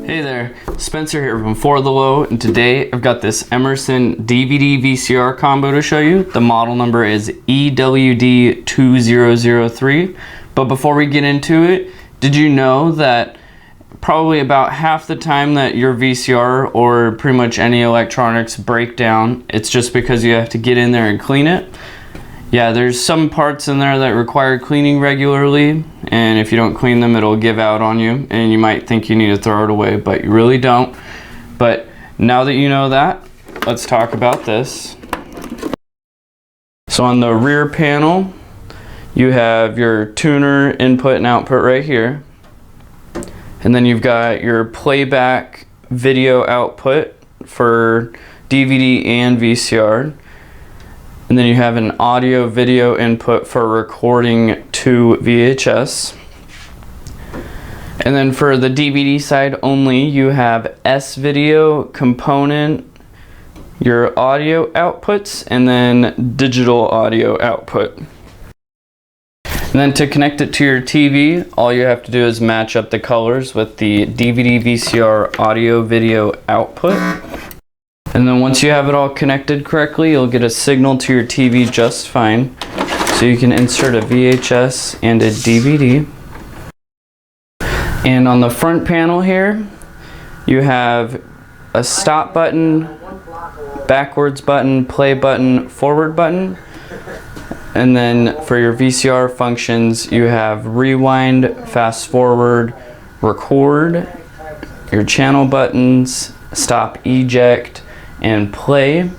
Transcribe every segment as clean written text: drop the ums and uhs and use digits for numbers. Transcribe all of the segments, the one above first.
Hey there, Spencer here from For the Low, and today I've got this Emerson DVD VCR combo to show you. The model number is EWD2003. But before we get into it, did you know that probably about half the time that your VCR or pretty much any electronics break down, it's just because you have to get in there and clean it? Yeah, there's some parts in there that require cleaning regularly, and if you don't clean them, it'll give out on you, and you might think you need to throw it away, but you really don't. But now that you know that, let's talk about this. So on the rear panel, you have your tuner input and output right here. And then you've got your playback video output for DVD and VCR. And then you have an audio video input for recording to VHS. And then for the DVD side only, you have S-video component, your audio outputs, and then digital audio output. And then to connect it to your TV, all you have to do is match up the colors with the DVD VCR audio video output. And then once you have it all connected correctly, you'll get a signal to your TV just fine. So you can insert a VHS and a DVD. And on the front panel here, you have a stop button, backwards button, play button, forward button. And then for your VCR functions, you have rewind, fast forward, record, your channel buttons, stop, eject, and play.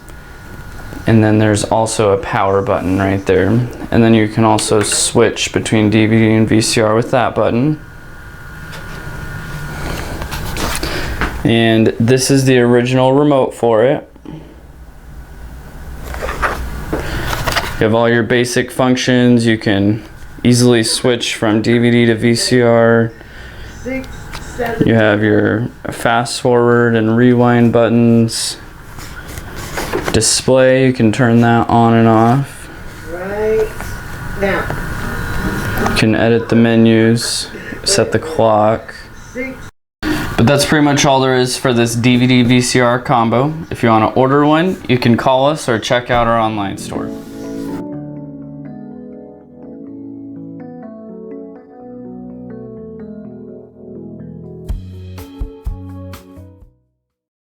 And then there's also a power button right there. And then you can also switch between DVD and VCR with that button. And this is the original remote for it. You have all your basic functions. You can easily switch from DVD to VCR. You have your fast forward and rewind buttons. Display, you can turn that on and off. Right now. You can edit the menus, set the clock. But that's pretty much all there is for this DVD VCR combo. If you want to order one, you can call us or check out our online store.